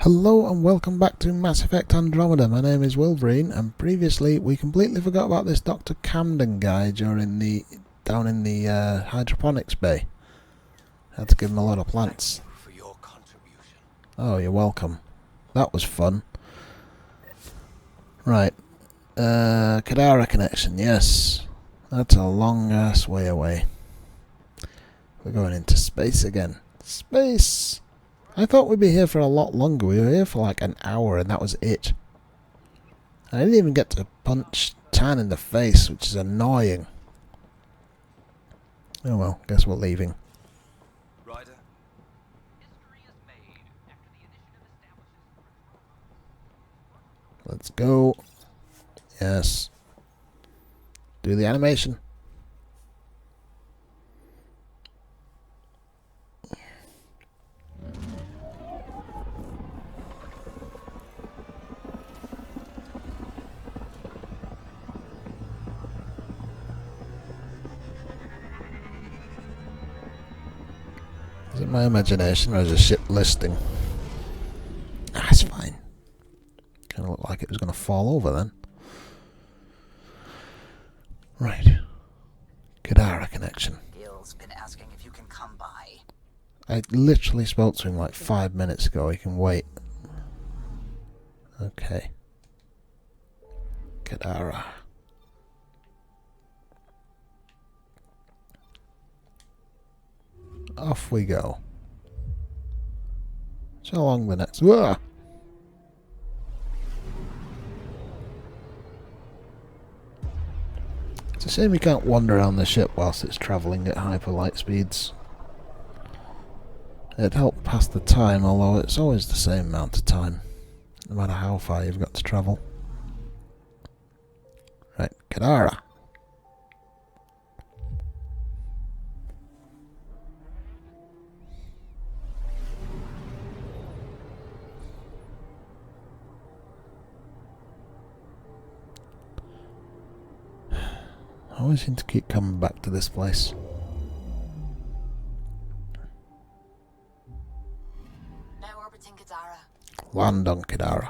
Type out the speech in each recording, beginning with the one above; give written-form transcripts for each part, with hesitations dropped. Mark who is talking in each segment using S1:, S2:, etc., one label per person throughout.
S1: Hello and welcome back to Mass Effect Andromeda. My name is Wolverine, and previously we completely forgot about this Dr. Camden guy down in the hydroponics bay. Had to give him a lot of plants.
S2: Thank you for your contribution.
S1: Oh, you're welcome. That was fun. Right. Kadara connection, yes. That's a long ass way away. We're going into space again. Space! I thought we'd be here for a lot longer. We were here for like an hour and that was it. I didn't even get to punch Tan in the face, which is annoying. Oh well, guess we're leaving.
S2: Ryder?
S1: Let's go. Yes. Do the animation. Is it my imagination or is it ship listing? Ah, it's fine. Kind of looked like it was going to fall over then. Right. Kadara connection.
S3: Gil's been asking if you can come by.
S1: I literally spoke to him like 5 minutes ago. He can wait. Okay. Kadara. Off we go. So along the next... Whoa! It's a shame you can't wander around the ship whilst it's travelling at hyperlight speeds. It'd help pass the time, although it's always the same amount of time, no matter how far you've got to travel. Right, Kadara. I always seem to keep coming back to this place.
S3: Now orbiting Kadara.
S1: Land on Kadara.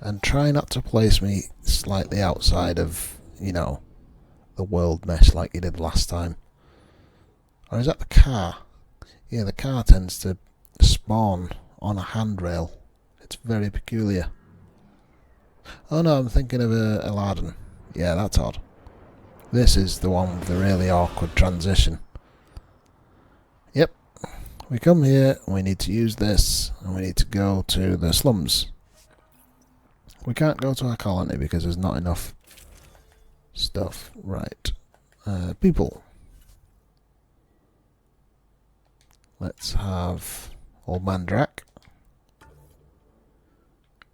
S1: And try not to place me slightly outside of, you know, the world mesh like you did last time. Or is that the car? Yeah, the car tends to spawn on a handrail. It's very peculiar. Oh no, I'm thinking of Aladdin. Yeah, that's odd. This is the one with the really awkward transition. Yep. We come here, we need to use this, and we need to go to the slums. We can't go to our colony because there's not enough stuff. Right. People. Let's have Old Man Drack.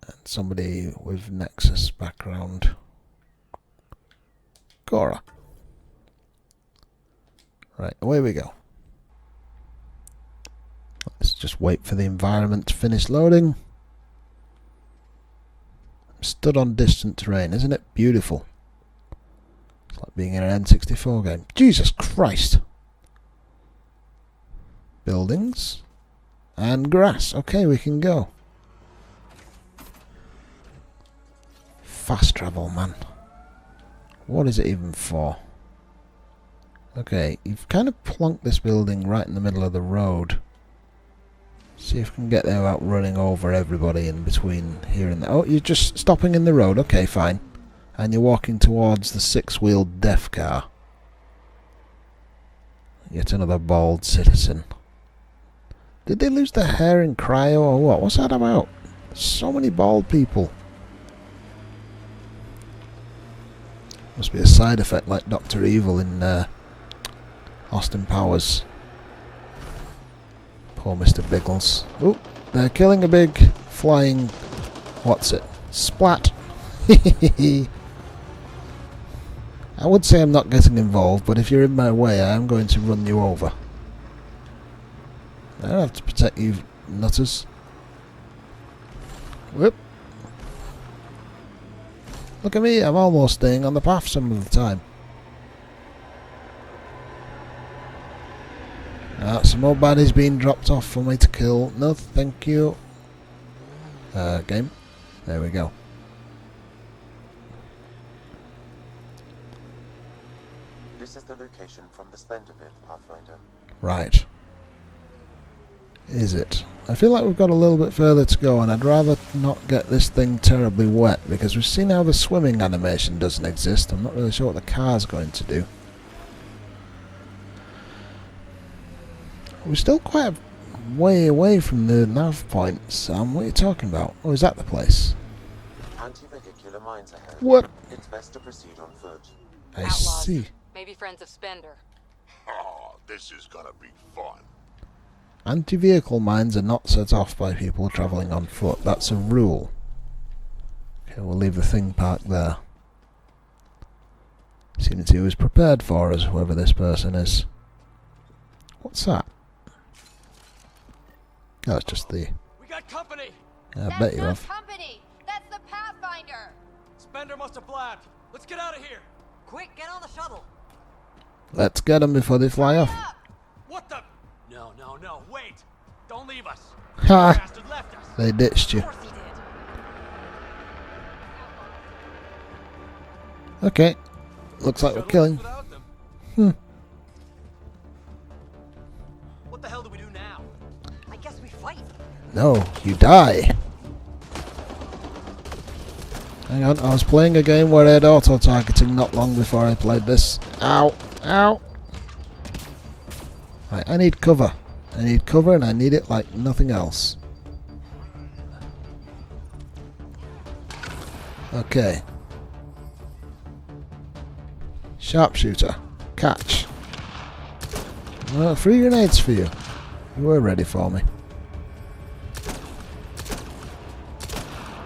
S1: And somebody with Nexus background. Cora. Right, away we go. Let's just wait for the environment to finish loading. I'm stood on distant terrain, isn't it beautiful? It's like being in an N64 game. Jesus Christ! Buildings. And grass. Okay, we can go. Fast travel, man. What is it even for? Okay, you've kind of plonked this building right in the middle of the road. See if we can get there without running over everybody in between here and there. Oh, you're just stopping in the road. Okay, fine. And you're walking towards the six-wheeled death car. Yet another bald citizen. Did they lose their hair in cryo or what? What's that about? So many bald people. Must be a side effect like Dr. Evil in Austin Powers. Poor Mr. Biggles. Oh, they're killing a big flying... What's it? Splat! I would say I'm not getting involved, but if you're in my way, I am going to run you over. I don't have to protect you, nutters. Whoop. Look at me, I'm almost staying on the path some of the time. Some more baddies being dropped off for me to kill. No, thank you. Game. There we go.
S4: This is the location from the Splendor bit, Pathfinder.
S1: Right. Is it? I feel like we've got a little bit further to go, and I'd rather not get this thing terribly wet, because we've seen how the swimming animation doesn't exist. I'm not really sure what the car's going to do. We're still quite a way away from the nav point, Sam. What are you talking about? Oh, is that the place?
S4: Anti-vehicular mines ahead.
S1: What?
S4: It's best to proceed on foot.
S1: I
S5: Outlaws.
S1: see.
S5: Maybe friends of Spender.
S6: Oh, this is gonna be fun.
S1: Anti-vehicle mines are not set off by people travelling on foot. That's a rule. Okay, we'll leave the thing parked there. Seems he was prepared for us, whoever this person is. What's that? Oh, it's just the...
S2: We got company!
S1: I bet you have.
S7: Company. That's the Pathfinder.
S2: Spender must have blabbed. Let's get out of here!
S3: Quick, get on the shuttle.
S1: Let's get them before they fly off.
S2: What the? No, wait! Don't leave us!
S1: Ha!
S2: Bastard left us!
S1: They ditched you.
S3: Of course he did.
S1: Okay. Looks like we're killing.
S2: Without them.
S1: Hmm.
S2: What the hell do we do now?
S3: I guess we fight.
S1: No, you die. Hang on, I was playing a game where I had auto-targeting not long before I played this. Ow! Ow! Right, I need cover. I need cover, and I need it like nothing else. Okay. Sharpshooter. Catch. Well, 3 grenades for you. You were ready for me.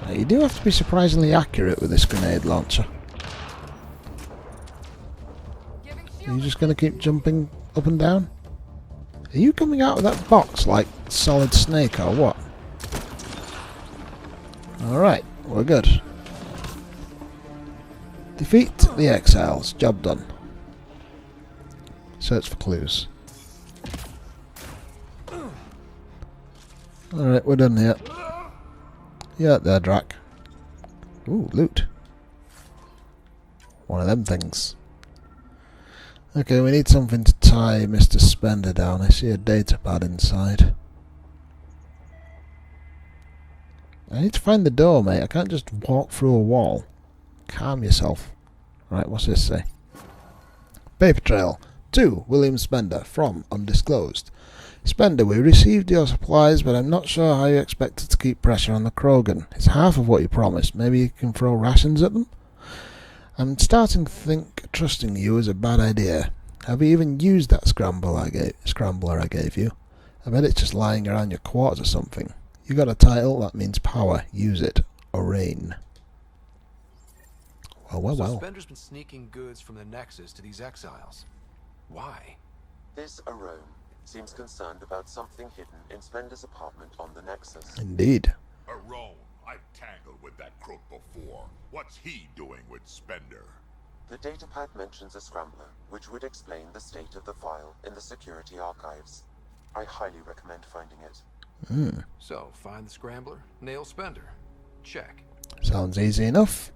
S1: Now, you do have to be surprisingly accurate with this grenade launcher. Are you just going to keep jumping up and down? Are you coming out of that box like Solid Snake or what? Alright, we're good. Defeat the exiles. Job done. Search for clues. Alright, we're done here. Yeah, there, Drack. Ooh, loot. One of them things. Okay, we need something to tie Mr. Spender down. I see a data pad inside. I need to find the door, mate. I can't just walk through a wall. Calm yourself. Right, what's this say? Paper trail. To William Spender from Undisclosed. Spender, we received your supplies, but I'm not sure how you expected to keep pressure on the Krogan. It's half of what you promised. Maybe you can throw rations at them? I'm starting to think trusting you is a bad idea. Have you even used that scrambler I gave you? I bet it's just lying around your quarters or something. You got a title, that means power. Use it. Orain. Well.
S8: So Spender's been sneaking goods from the Nexus to these exiles. Why?
S4: This Arome seems concerned about something hidden in Spender's apartment on the Nexus.
S1: Indeed.
S6: Arone, I've tangled with that crook before. What's he doing with Spender?
S4: The datapad mentions a scrambler, which would explain the state of the file in the security archives. I highly recommend finding it.
S8: So, find the scrambler, nail Spender. Check.
S1: Sounds easy enough.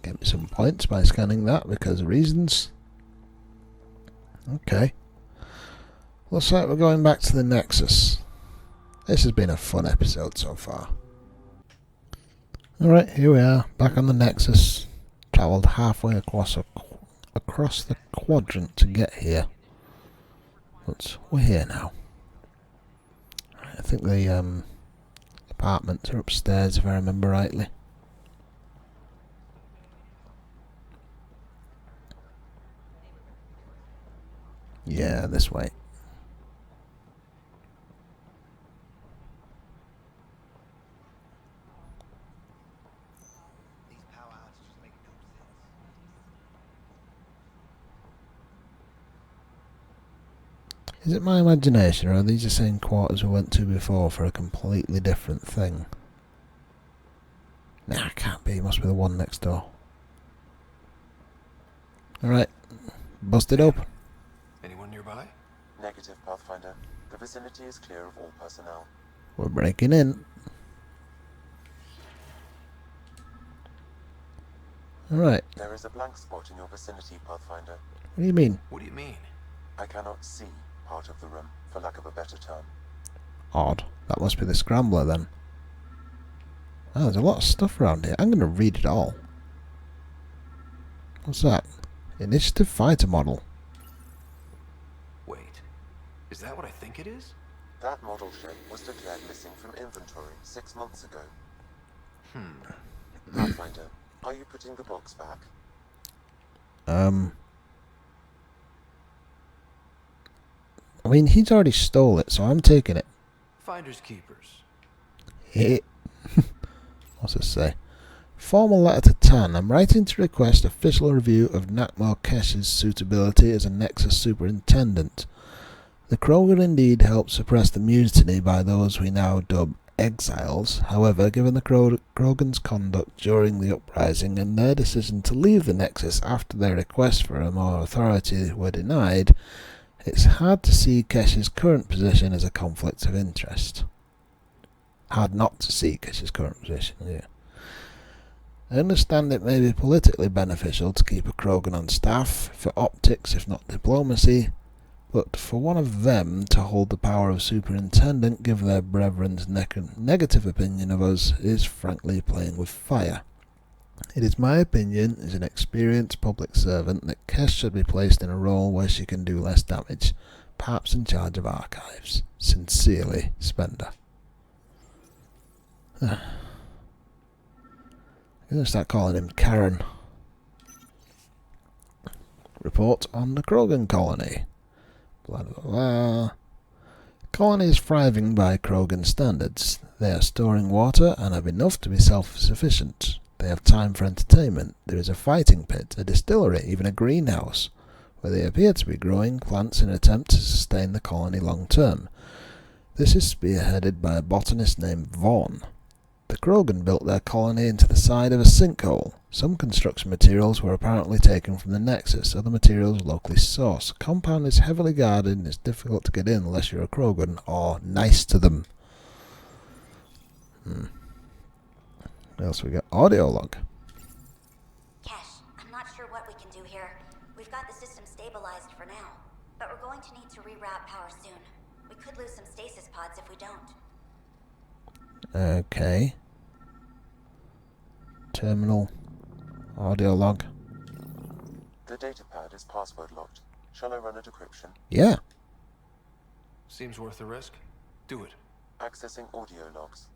S1: Get me some points by scanning that because of reasons. Okay. Looks like we're going back to the Nexus. This has been a fun episode so far. Alright, here we are, back on the Nexus. Travelled halfway across the quadrant to get here. But we're here now. I think the apartments are upstairs if I remember rightly. Yeah, this way. Is it my imagination, or are these the same quarters we went to before for a completely different thing? Nah, it can't be. It must be the one next door. Alright. Bust it open.
S8: Anyone nearby?
S4: Negative, Pathfinder. The vicinity is clear of all personnel.
S1: We're breaking in. Alright,
S4: There is a blank spot in your vicinity, Pathfinder.
S1: what do you mean?
S8: What do you mean?
S4: I cannot see part of the room, for lack of a better term.
S1: Odd. That must be the scrambler then. Oh, there's a lot of stuff around here. I'm going to read it all. What's that? Initiative fighter model.
S8: Wait. Is that what I think it is?
S4: That model ship was declared missing from inventory 6 months ago. Pathfinder, are you putting the box back?
S1: I mean, he's already stole it, so I'm taking it.
S8: Finders keepers.
S1: What's it say? Formal letter to Tan. I'm writing to request official review of Nackmor Drack's suitability as a Nexus superintendent. The Krogan indeed helped suppress the mutiny by those we now dub exiles. However, given the Krogan's conduct during the uprising and their decision to leave the Nexus after their requests for more authority were denied, it's hard to see Kesh's current position as a conflict of interest. Hard not to see Kesh's current position, yeah. I understand it may be politically beneficial to keep a Krogan on staff, for optics if not diplomacy, but for one of them to hold the power of superintendent, given their brethren's negative opinion of us, is frankly playing with fire. It is my opinion, as an experienced public servant, that Kesh should be placed in a role where she can do less damage, perhaps in charge of archives. Sincerely, Spender. I'm going to start calling him Karen. Report on the Krogan colony. Blah blah blah. Colony is thriving by Krogan standards. They are storing water and have enough to be self-sufficient. They have time for entertainment. There is a fighting pit, a distillery, even a greenhouse, where they appear to be growing plants in an attempt to sustain the colony long term. This is spearheaded by a botanist named Vaughn. The Krogan built their colony into the side of a sinkhole. Some construction materials were apparently taken from the Nexus, other materials locally sourced. The compound is heavily guarded and it's difficult to get in unless you're a Krogan or nice to them. What else we got? Audio log.
S5: Kesh, I'm not sure what we can do here. We've got the system stabilized for now, but we're going to need to reroute power soon. We could lose some stasis pods if we don't.
S1: Okay. Terminal. Audio log.
S4: The datapad is password locked. Shall I run a decryption?
S1: Yeah.
S8: Seems worth the risk. Do it.
S4: Accessing audio logs.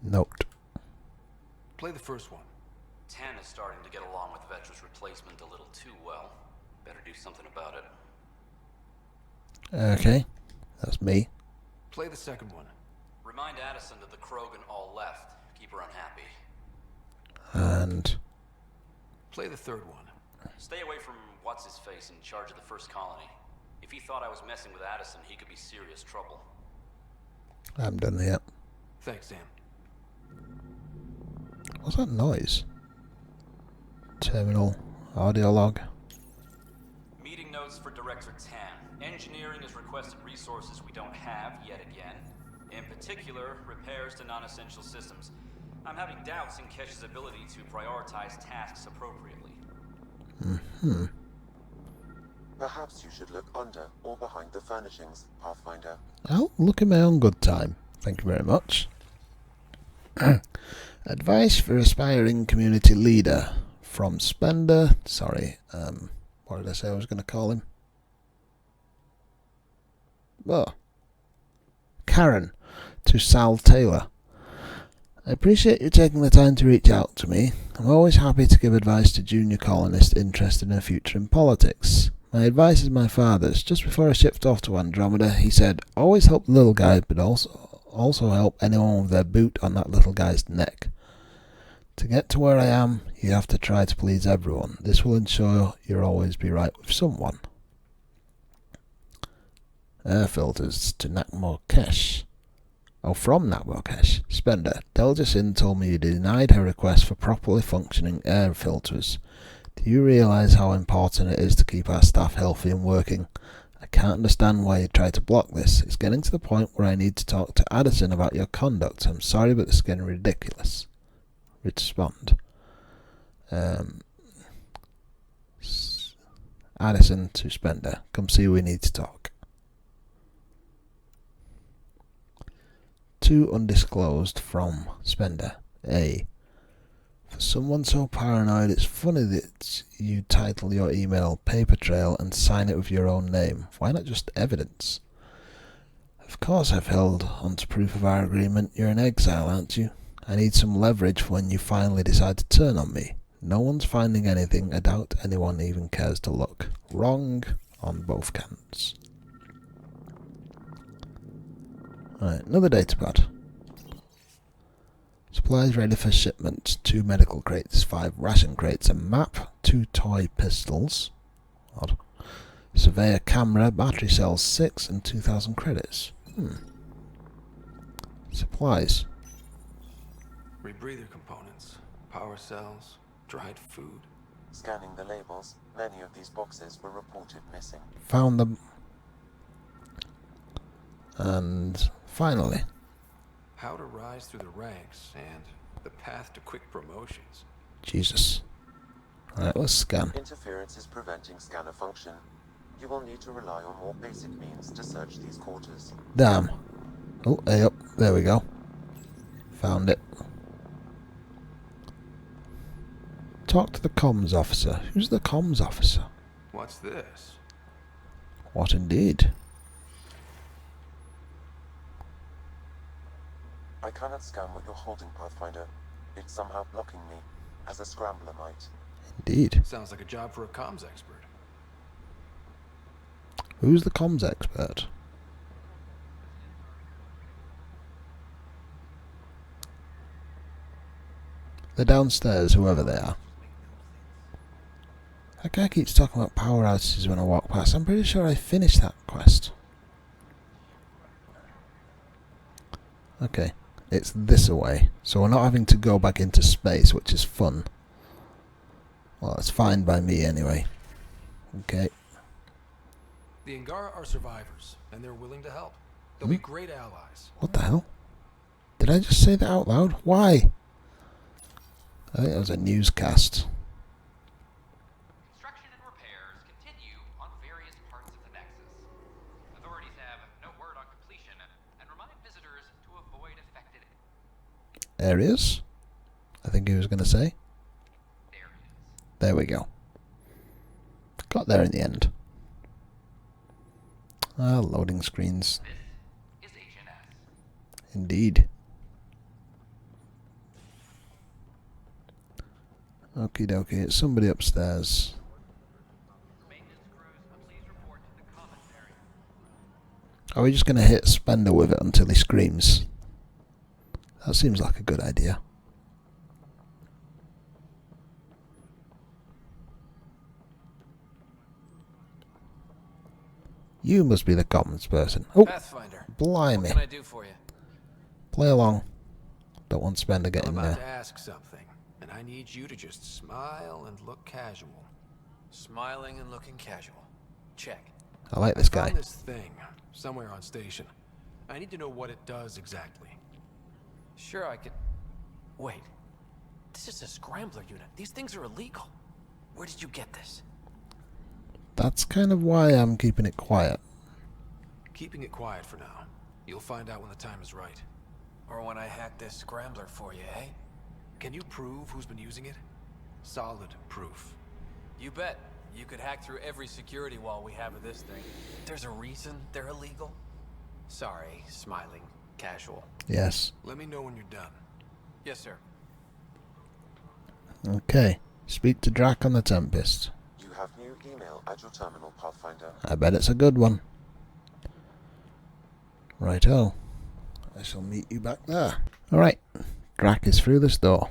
S1: Note.
S8: Play the first one.
S9: Tan is starting to get along with Vetra's replacement a little too well. Better do something about it.
S1: Okay. That's me.
S8: Play the second one.
S9: Remind Addison that the Krogan all left. Keep her unhappy.
S1: And
S8: Play the third one.
S9: Stay away from what's-his-face in charge of the first colony. If he thought I was messing with Addison, he could be serious trouble.
S1: I haven't done it yet.
S8: Thanks, Sam.
S1: What's that noise? Terminal. Audio log.
S9: Meeting notes for Director Tan. Engineering has requested resources we don't have yet again. In particular, repairs to non-essential systems. I'm having doubts in Kesh's ability to prioritize tasks appropriately.
S4: Perhaps you should look under or behind the furnishings, Pathfinder.
S1: I'll look in my own good time. Thank you very much. Advice for aspiring community leader. From Spender. Sorry, what did I say I was going to call him? Oh. Karen. To Sal Taylor. I appreciate you taking the time to reach out to me. I'm always happy to give advice to junior colonists interested in a future in politics. My advice is my father's. Just before I shipped off to Andromeda, he said, always help the little guy, but also help anyone with their boot on that little guy's neck. To get to where I am, you have to try to please everyone. This will ensure you'll always be right with someone. Air filters to Nackmor Drack. Oh, from Nackmor Drack. Spender. Delja Sin told me you denied her request for properly functioning air filters. Do you realise how important it is to keep our staff healthy and working? I can't understand why you try to block this. It's getting to the point where I need to talk to Addison about your conduct. I'm sorry, but it's getting ridiculous. Respond. Addison to Spender. Come see, we need to talk. 2 undisclosed from Spender. A. For someone so paranoid, it's funny that you title your email Paper Trail and sign it with your own name. Why not just evidence? Of course I've held onto proof of our agreement. You're in exile, aren't you? I need some leverage for when you finally decide to turn on me. No one's finding anything. I doubt anyone even cares to look. Wrong on both counts. Alright, another datapad. Supplies ready for shipment. 2 medical crates, 5 ration crates, a map, 2 toy pistols. Odd. Surveyor camera, battery cells 6 and 2,000 credits. Supplies.
S8: Rebreather components, power cells, dried food.
S4: Scanning the labels, many of these boxes were reported missing.
S1: Found them. And finally.
S8: How to rise through the ranks and the path to quick promotions.
S1: Jesus. Alright, let's scan.
S4: Interference is preventing scanner function. You will need to rely on more basic means to search these quarters.
S1: Damn. Oh, hey up. There we go. Found it. Talk to the comms officer. Who's the comms officer?
S8: What's this?
S1: What indeed?
S4: I cannot scan what you're holding, Pathfinder. It's somehow blocking me, as a scrambler might.
S1: Indeed.
S8: Sounds like a job for a comms expert.
S1: Who's the comms expert? They're downstairs, whoever they are. That guy keeps talking about power outages when I walk past. I'm pretty sure I finished that quest. Okay, it's this away. So we're not having to go back into space, which is fun. Well, it's fine by me anyway. Okay.
S8: The Angara are survivors, and they're willing to help. They'll be great allies.
S1: What the hell? Did I just say that out loud? Why? I think that was a newscast.
S10: Construction and repairs continue on various parts of the Nexus. Authorities have no word on completion and remind visitors to avoid affected
S1: Areas? I think he was going to say.
S10: areas.
S1: There we go. Got there in the end. Loading screens.
S10: This is HNS.
S1: Indeed. Okie dokie, it's somebody upstairs.
S10: Maintenance crews, please report to the commons area.
S1: Are we just going to hit Spender with it until he screams? That seems like a good idea. You must be the commons person. Oh,
S8: Pathfinder.
S1: blimey.
S8: What can I do for you?
S1: Play along. Don't want Spender
S8: I'm
S1: getting
S8: about
S1: there.
S8: to ask something, and I need you to just smile and look casual.
S2: Smiling and looking casual. Check.
S1: I like this
S8: I
S1: guy.
S8: found this thing somewhere on station. I need to know what it does exactly.
S2: Sure, I could... Wait. This is a scrambler unit. These things are illegal. Where did you get this?
S1: That's kind of why I'm keeping it quiet.
S8: Keeping it quiet for now. You'll find out when the time is right.
S2: Or when I hack this scrambler for you, eh?
S8: Can you prove who's been using it? Solid proof.
S2: You bet. You could hack through every security wall we have of this thing. There's a reason they're illegal? Sorry, smiling, casual.
S1: Yes.
S8: Let me know when you're done.
S2: Yes, sir.
S1: Okay. Speak to Drack on the Tempest.
S4: You have new email at your terminal, Pathfinder.
S1: I bet it's a good one. Righto. I shall meet you back there. Alright. Drack is through this door.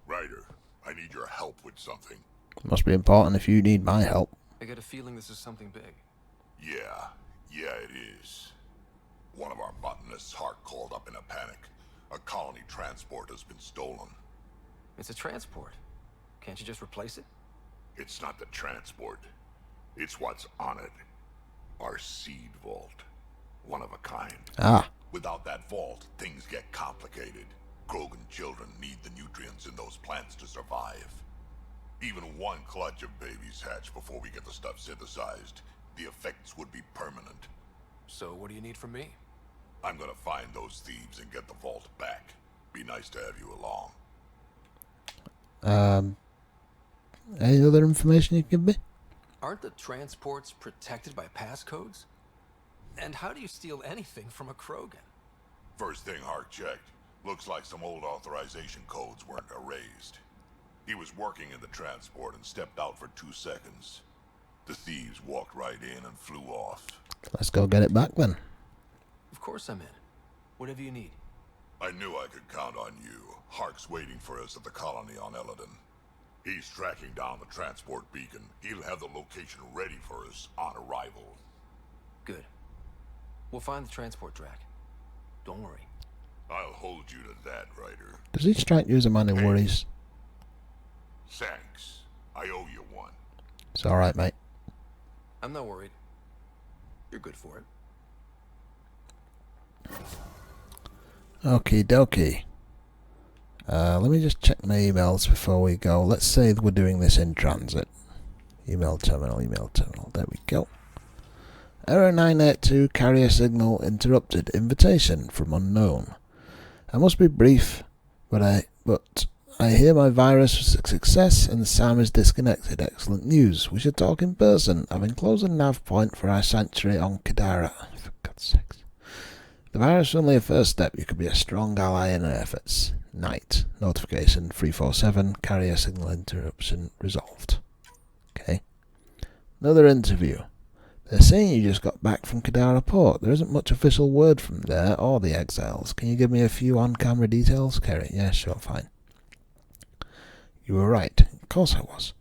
S6: Ryder, I need your help with something.
S1: Must be important if you need my help.
S8: I get a feeling this is something big.
S6: Yeah, it is. One of our botanists' heart called up in a panic. A colony transport has been stolen.
S8: It's a transport. Can't you just replace it?
S6: It's not the transport. It's what's on it. Our seed vault. One of a kind.
S1: Ah.
S6: Without that vault, things get complicated. Krogan children need the nutrients in those plants to survive. Even one clutch of babies hatch before we get the stuff synthesized. The effects would be permanent.
S8: So what do you need from me?
S6: I'm gonna find those thieves and get the vault back. Be nice to have you along.
S1: Any other information you can give me?
S8: Aren't the transports protected by passcodes? And how do you steal anything from a Krogan?
S6: First thing Hart checked. Looks like some old authorization codes weren't erased. He was working in the transport and stepped out for 2 seconds. The thieves walked right in and flew off.
S1: Let's go get it back then.
S8: Of course I'm in. Whatever you need.
S6: I knew I could count on you. Hark's waiting for us at the colony on Eladon. He's tracking down the transport beacon. He'll have the location ready for us on arrival.
S8: Good. We'll find the transport track. Don't worry.
S6: I'll hold you to that, Ryder.
S1: Does he strike you as a man who worries?
S6: Thanks. I owe you one.
S1: It's alright, mate.
S8: I'm not worried. You're good for it.
S1: Okie dokie. Let me just check my emails before we go. Let's say that we're doing this in transit. Email terminal, email terminal. There we go. Error 982, carrier signal interrupted. Invitation from unknown. I must be brief, but I hear my virus was a success and Sam is disconnected. Excellent news. We should talk in person. I've enclosed a nav point for our sanctuary on Kadara. For God's sakes. The virus is only a first step. You could be a strong ally in our efforts. Night. Notification 347. Carrier signal interruption resolved. Okay. Another interview. They're saying you just got back from Kadara Port. There isn't much official word from there or the exiles. Can you give me a few on-camera details, Kerry? Yeah, sure, fine. You were right. Of course I was.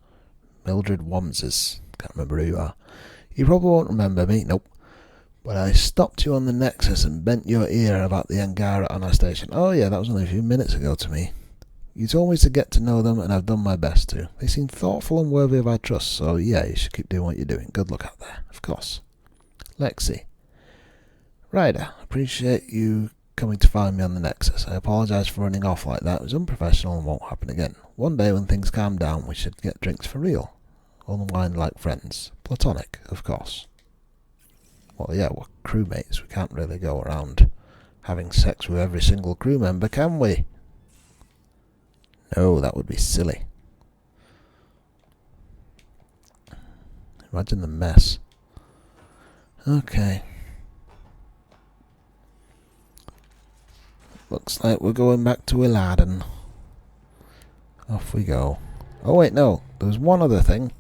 S1: Mildred Wamses. Can't remember who you are. You probably won't remember me. Nope. But I stopped you on the Nexus and bent your ear about the Angara on our station. Oh yeah, that was only a few minutes ago to me. You told me to get to know them, and I've done my best to. They seem thoughtful and worthy of our trust, so yeah, you should keep doing what you're doing. Good luck out there, of course. Lexi. Ryder, appreciate you coming to find me on the Nexus. I apologise for running off like that. It was unprofessional and won't happen again. One day when things calm down, we should get drinks for real. Unwind like friends. Platonic, of course. Well, yeah, we're crewmates. We can't really go around having sex with every single crew member, can we? No, that would be silly. Imagine the mess. Okay. Looks like we're going back to Iladen. Off we go. Oh wait, no. There's one other thing.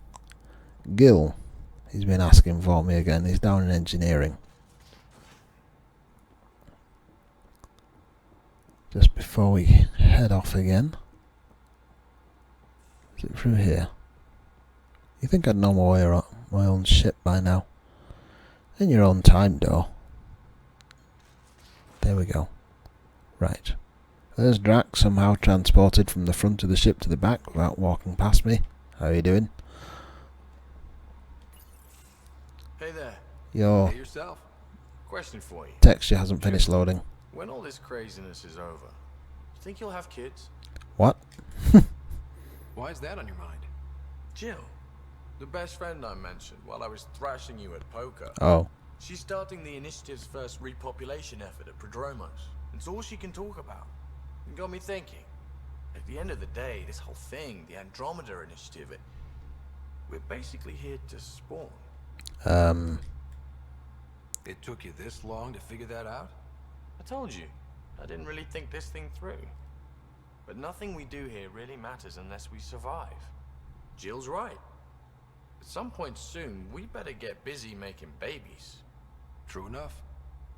S1: Gil. He's been asking for me again. He's down in engineering. Just before we head off again. Is it through here? You think I'd know my own ship by now? In your own time, though. There we go. Right. There's Drack, somehow transported from the front of the ship to the back without walking past me. How are you doing?
S2: Hey there.
S1: Your
S2: Hey yourself. Question for you.
S1: texture hasn't finished loading.
S2: When all this craziness is over, you think you'll have kids?
S1: What?
S8: Why is that on your mind?
S2: Jill, the best friend I mentioned while I was thrashing you at poker.
S1: Oh.
S2: She's starting the initiative's first repopulation effort at Prodromos. It's all she can talk about. It got me thinking. At the end of the day, this whole thing, the Andromeda Initiative, we're basically here to spawn.
S8: It took you this long to figure that out?
S2: I told you, I didn't really think this thing through. But nothing we do here really matters unless we survive. Jill's right. At some point soon, we better get busy making babies.
S8: True enough.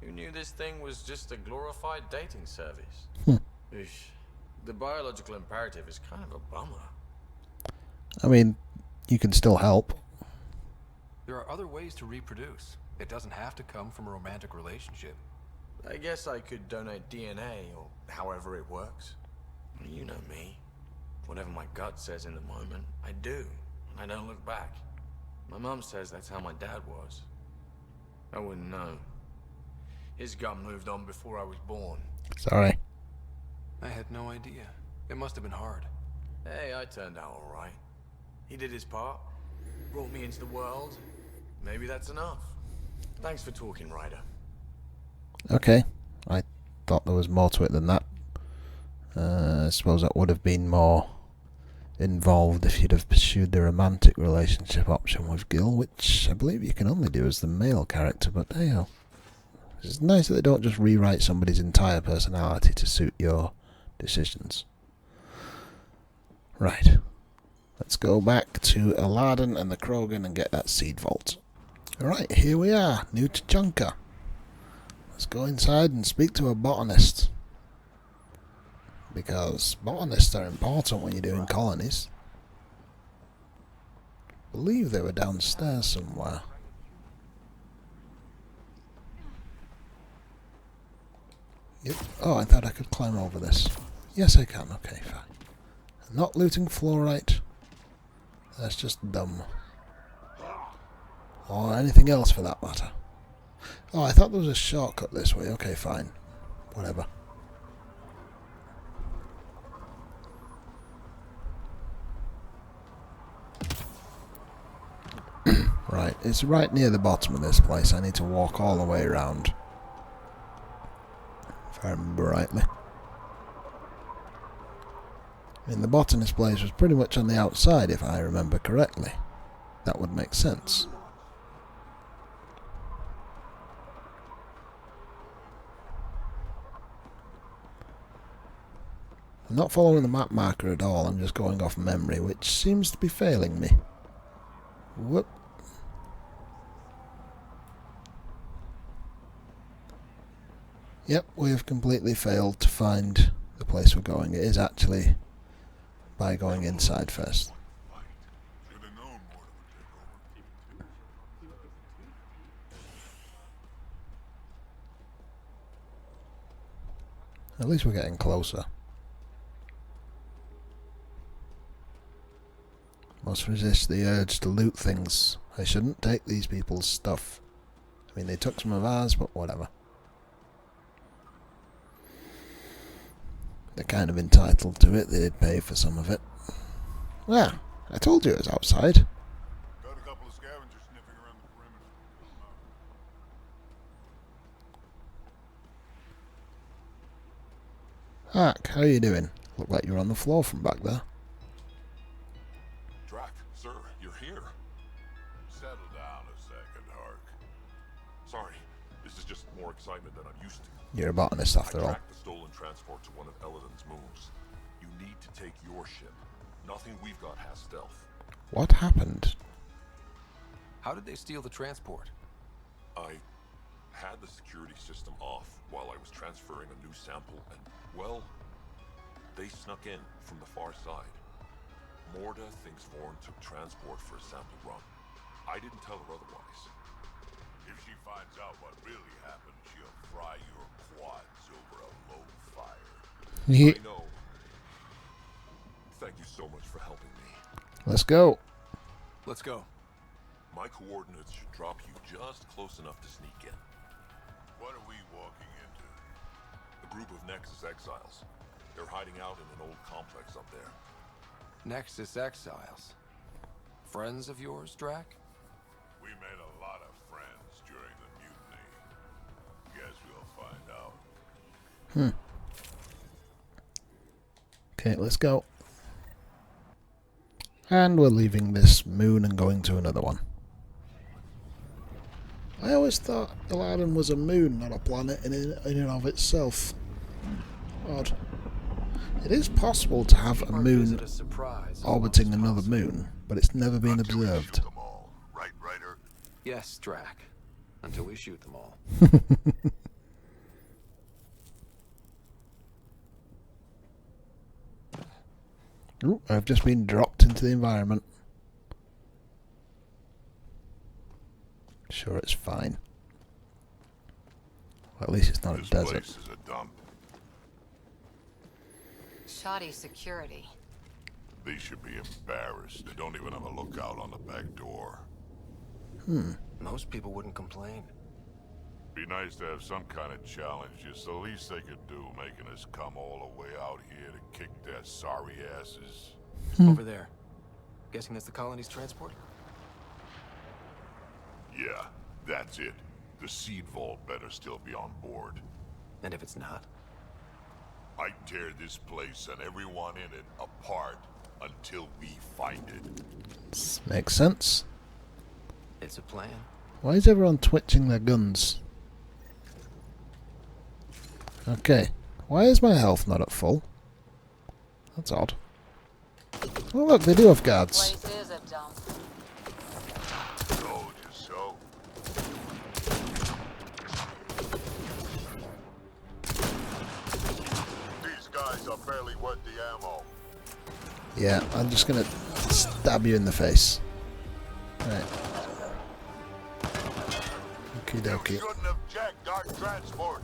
S2: Who knew this thing was just a glorified dating service? Eesh. The biological imperative is kind of a bummer.
S1: I mean, you can still help.
S8: There are other ways to reproduce. It doesn't have to come from a romantic relationship.
S2: I guess I could donate DNA, or however it works. You know me. Whatever my gut says in the moment, I do. And I don't look back. My mom says that's how my dad was. I wouldn't know. His gut moved on before I was born.
S1: Sorry.
S8: I had no idea. It must have been hard.
S2: Hey, I turned out alright. He did his part. Brought me into the world. Maybe that's enough. Thanks for talking, Ryder.
S1: Okay. I thought there was more to it than that. I suppose that would have been more involved if you'd have pursued the romantic relationship option with Gil, which I believe you can only do as the male character, but hey ho. It's nice that they don't just rewrite somebody's entire personality to suit your decisions. Right. Let's go back to Aladdin and the Krogan and get that seed vault. Alright, here we are, new to Junker. Let's go inside and speak to a botanist. Because botanists are important when you're doing colonies. I believe they were downstairs somewhere. Yep. Oh, I thought I could climb over this. Yes, I can. Okay, fine. Not looting fluorite. That's just dumb. Or anything else for that matter. Oh, I thought there was a shortcut this way. Okay, fine. Whatever. Right, it's right near the bottom of this place. I need to walk all the way around. If I remember rightly. I mean, the botanist place was pretty much on the outside, if I remember correctly. That would make sense. I'm not following the map marker at all, I'm just going off memory, which seems to be failing me. Whoop. Yep, we have completely failed to find the place we're going. It is actually by going inside first. At least we're getting closer. Must resist the urge to loot things. I shouldn't take these people's stuff. I mean, they took some of ours, but whatever. They're kind of entitled to it. They did pay for some of it. Yeah, I told you it was outside.
S6: Got a couple of scavengers sniffing around the perimeter.
S1: Hark, how are you doing? Look like you're on the floor from back there.
S6: Drack, sir, you're here. Settle down a second, Hark. Sorry, this is just more excitement than I'm used to.
S1: You're a botanist after all.
S6: I tracked the stolen transport to one of Eladin's moons. You need to take your ship. Nothing we've got has stealth.
S1: What happened?
S8: How did they steal the transport?
S6: I had the security system off while I was transferring a new sample and, well, they snuck in from the far side. Morda thinks Vorn took transport for a sample run. I didn't tell her otherwise. If she finds out what really happened, she'll fry your quads over a low fire. I know. Thank you so much for helping me.
S1: Let's go.
S8: Let's go.
S6: My coordinates should drop you just close enough to sneak in. What are we walking into? A group of Nexus exiles. They're hiding out in an old complex up there.
S8: Nexus exiles. Friends of yours, Drack?
S6: We made a lot of friends during the mutiny. Guess we'll find out.
S1: Okay, let's go. And we're leaving this moon and going to another one. I always thought Aladdin was a moon, not a planet in and of itself. Odd. It is possible to have a moon orbiting another moon, but it's never been observed.
S6: Right, Ryder?
S8: Yes, Drack. Until we shoot them all.
S1: Ooh, I've just been dropped into the environment. Sure, it's fine. Well, at least it's not a desert.
S6: This place is a dump.
S3: Shoddy security.
S6: They should be embarrassed. They don't even have a lookout on the back door.
S2: Most people wouldn't complain.
S6: Be nice to have some kind of challenge. It's the least they could do, making us come all the way out here to kick their sorry asses.
S2: Over there.
S8: Guessing that's the colony's transport?
S6: Yeah, that's it. The seed vault better still be on board.
S8: And if it's not?
S6: I tear this place and everyone in it apart until we find it.
S1: Makes sense.
S8: It's a plan.
S1: Why is everyone twitching their guns? Okay. Why is my health not at full? That's odd. Oh look, they do have guards.
S3: Place is a dump.
S6: Told you so. These guys are barely worth the ammo.
S1: Yeah, I'm just gonna stab you in the face. Right. Okie dokie.
S6: You shouldn't have jacked our transport.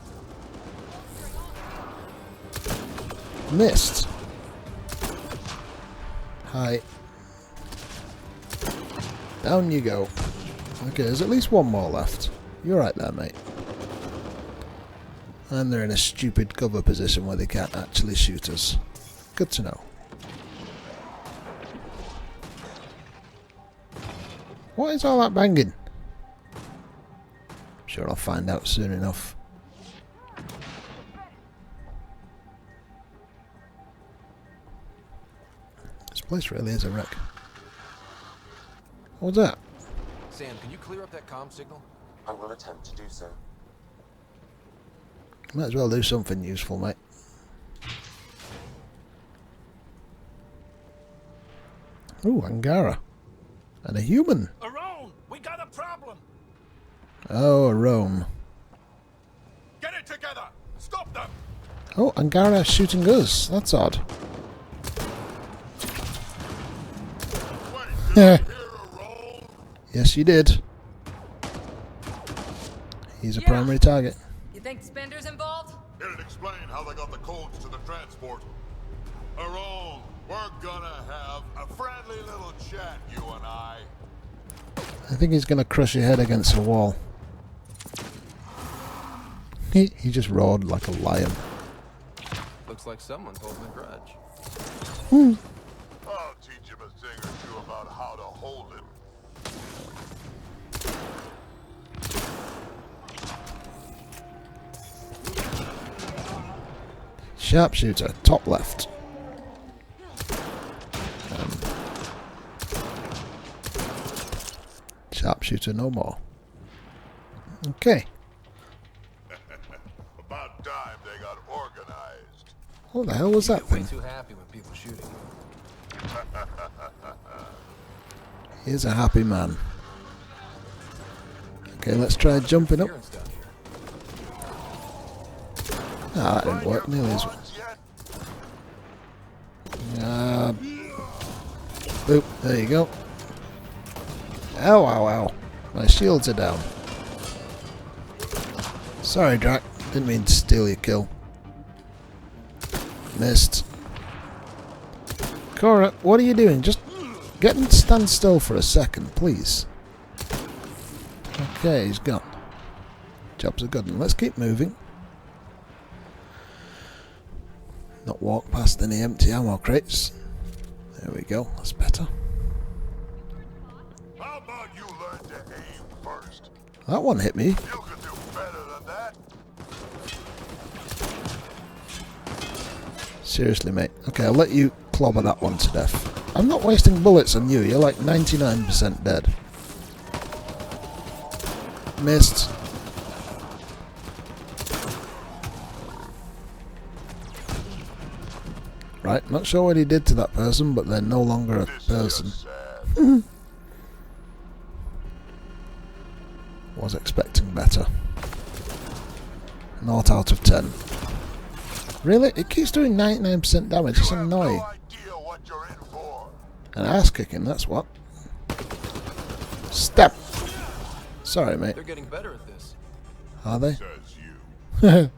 S1: Missed. Hi. Down you go. Okay, there's at least one more left. You're right there, mate. And they're in a stupid cover position where they can't actually shoot us. Good to know. What is all that banging? I'm sure I'll find out soon enough. This place really is a wreck. What's that?
S8: Sam, can you clear up that comm signal?
S4: I will attempt to do so.
S1: Might as well do something useful, mate. Ooh, Angara. And a human.
S6: Around! We got a problem!
S1: Oh, a roam.
S6: Get it together! Stop them!
S1: Oh, Angara shooting us. That's odd. Yeah. Yes, you did. He's a primary target.
S3: You think Spender's involved?
S6: It'd explain how they got the codes to the transport. Aron, we're gonna have a friendly little chat, you and I.
S1: I think he's gonna crush your head against a wall. He just roared like a lion.
S8: Looks like someone's holding a grudge.
S6: I'll teach him a thing or two about how to hold it.
S1: Sharpshooter, top left. Sharpshooter no more. Okay.
S6: About time they got organized.
S1: What the hell was that
S8: Get way
S1: thing?
S8: too happy when people shooting.
S1: He's a happy man. Okay, let's try jumping up.
S8: Clearance down here.
S1: Ah, that didn't work nearly as well. Boop, there you go. Ow, ow, ow. My shields are down. Sorry, Drack. Didn't mean to steal your kill. Missed. Cora, what are you doing? Just get him to stand still for a second, please. Okay, he's gone. Job's a good one. Let's keep moving. Not walk past any empty ammo crates. There we go. That's better.
S6: How about you learn to aim first?
S1: That one hit me.
S6: You can do better than that.
S1: Seriously, mate. Okay, I'll let you clobber that one to death. I'm not wasting bullets on you. You're like 99% dead. Missed. Right, not sure what he did to that person, but they're no longer a person. Was expecting better. 0 out of 10. Really? It keeps doing 99% damage. It's annoying.
S6: No idea what you're in for.
S1: An ass kicking, that's what. Step! Sorry, mate.
S8: They're getting better at this.
S1: Are they?
S6: Says you.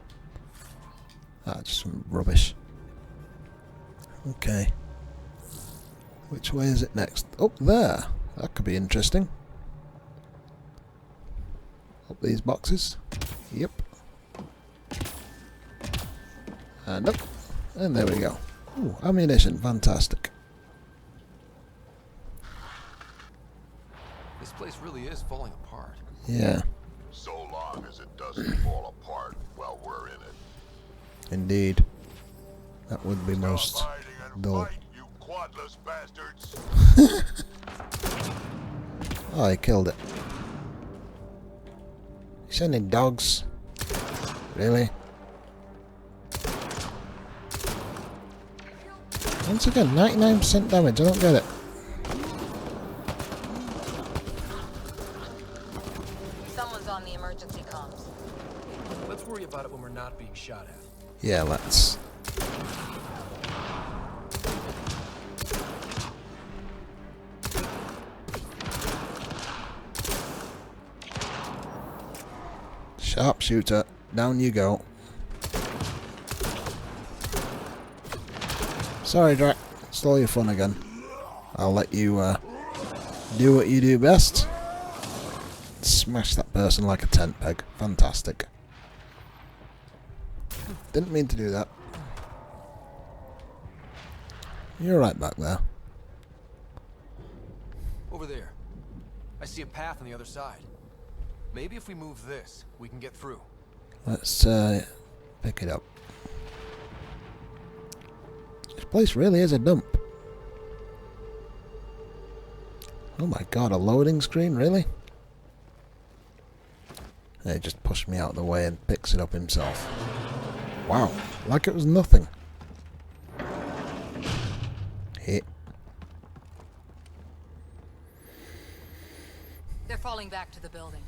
S1: Just some rubbish. Okay. Which way is it next? Up there. That could be interesting. Up these boxes. Yep. And up. And there we go. Ooh, ammunition. Fantastic.
S8: This place really is falling apart.
S1: Yeah,
S6: So long as it doesn't fall apart while we're in it.
S1: indeed. That would be most
S6: Stop hiding and
S1: dull.
S6: fight, you quadless bastards!
S1: Oh, he killed it. He's sending dogs. Really? Once again, 99% damage. I don't get it.
S3: Someone's on the emergency comms.
S8: Let's worry about it when we're not being shot at.
S1: Yeah, let's. Sharpshooter, down you go. Sorry, Drack. Stole your fun again. I'll let you do what you do best. Smash that person like a tent peg. Fantastic. Didn't mean to do that. You're right back there.
S8: Over there. I see a path on the other side. Maybe if we move this, we can get through.
S1: Let's pick it up. This place really is a dump. Oh my god, a loading screen, really? He just pushed me out of the way and picks it up himself. Wow, like it was nothing. Hit.
S3: They're falling back to the building.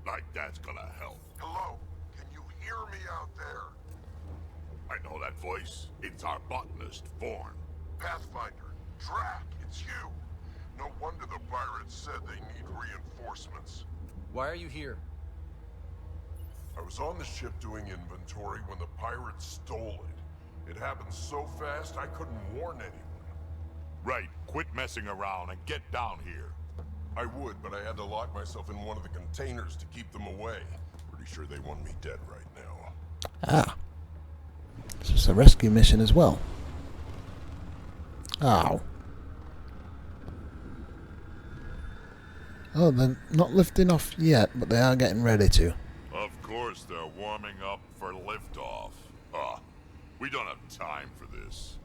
S6: Like that's gonna help. Hello? Can you hear me out there? I know that voice. It's our botanist, Vorn. Pathfinder, Drack, it's you. No wonder the pirates said they need reinforcements.
S8: Why are you here?
S6: I was on the ship doing inventory when the pirates stole it. It happened so fast I couldn't warn anyone. Right, quit messing around and get down here. I would, but I had to lock myself in one of the containers to keep them away. Pretty sure they want me dead right now.
S1: Ah. So it's a rescue mission as well. Ow. Oh, they're not lifting off yet, but they are getting ready to.
S6: Of course they're warming up for liftoff. We don't have time for this.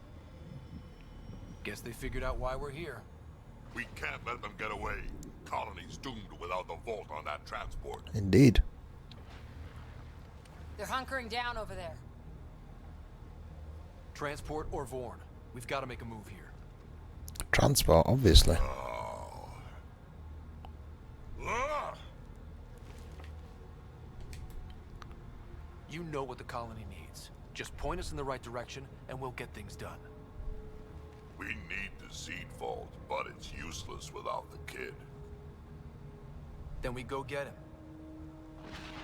S8: Guess they figured out why we're here.
S6: We can't let them get away. Colony's doomed without the vault on that transport.
S1: Indeed.
S3: They're hunkering down over there.
S8: Transport or Vorn. We've got to make a move here.
S1: Transport, obviously.
S8: You know what the colony needs. Just point us in the right direction and we'll get things done.
S6: We need the seed vault, but it's useless without the kid.
S8: Then we go get him.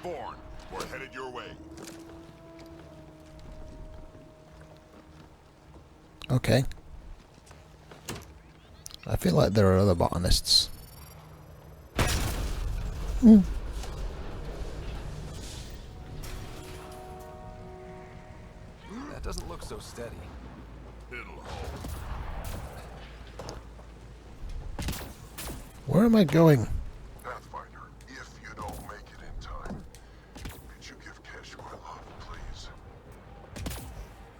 S6: Vorn, we're headed your way.
S1: Okay. I feel like there are other botanists.
S8: That doesn't look so steady.
S6: It'll hold.
S1: Where am I going?
S6: Pathfinder, if you don't make it in time, could you give Kesh my love, please?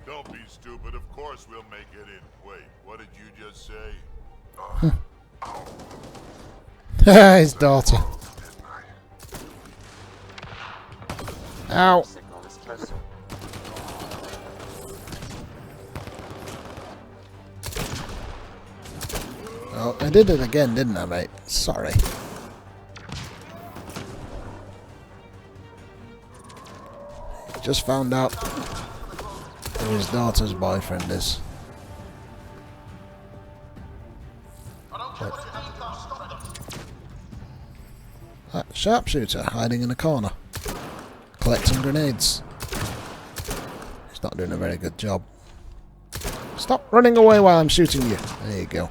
S6: Don't be stupid. Of course we'll make it in. Wait, what did you just say?
S1: His daughter. Ow.
S4: Signal is closer.
S1: Oh, I did it again, didn't I, mate? Sorry. Just found out who his daughter's boyfriend is. That sharpshooter hiding in a corner, collecting grenades. He's not doing a very good job. Stop running away while I'm shooting you. There you go.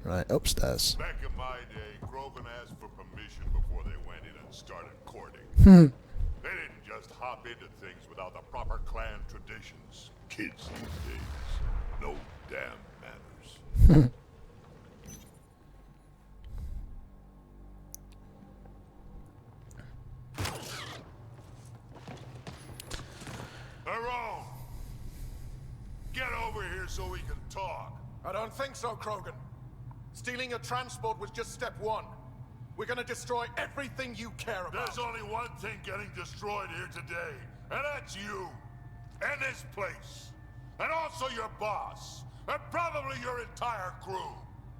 S1: Right, upstairs.
S6: Back in my day, Krogan asked for permission before they went in and started courting. They didn't just hop into things without the proper clan traditions. Kids these days. damn manners. Tyrone! Get over here so we can talk.
S11: I don't think so, Krogan. Stealing a transport was just step one. We're gonna destroy everything you care about.
S6: There's only one thing getting destroyed here today, and that's you. And this place. And also your boss. And probably your entire crew.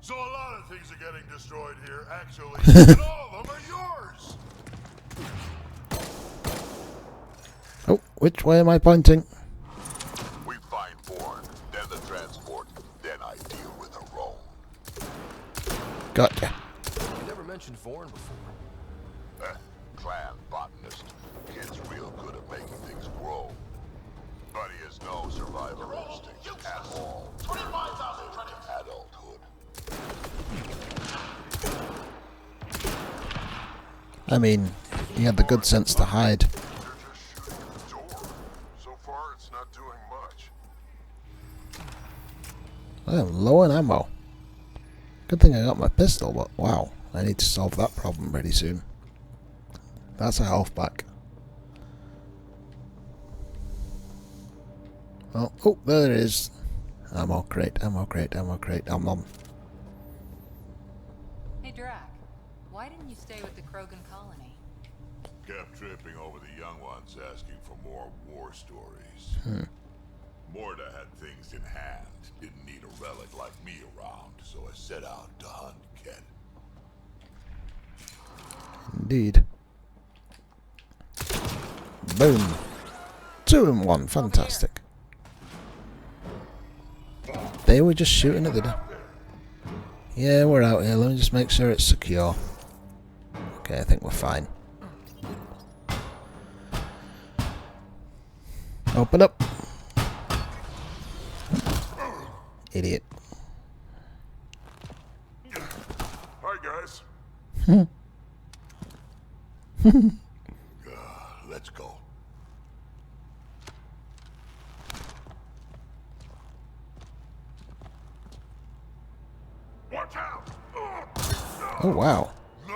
S6: So a lot of things are getting destroyed here, actually. And all of them are yours.
S1: Oh, which way am I pointing?
S6: We find Bourne, then the transport, then I deal with a roam.
S1: Gotcha.
S8: You never mentioned Vorn before.
S6: Clan botanist. Kid's real good at making things grow. But he has no survival instinct at all. 25,000 credits. Adulthood.
S1: I mean, he had the good sense to hide.
S6: They're just shooting at the door. So far, it's not doing much.
S1: I am low on ammo. Good thing I got my pistol, but wow, I need to solve that problem pretty soon. That's a health pack. Oh, oh, there it is. Ammo crate, ammo crate, ammo crate, ammo.
S3: Hey, Drack. Why didn't you stay with the Krogan colony?
S6: Kept tripping over the young ones asking for more war stories. Morta had things in hand. Didn't need a relic like me around, so I set out to hunt Ken.
S1: Indeed. Boom. 2 in 1, fantastic. They were just shooting at the door. Yeah, we're out here. Let me just make sure it's secure. Okay, I think we're fine. Open up. Idiot.
S6: Hi, guys. Let's go. Watch out!
S1: Oh, wow.
S6: No!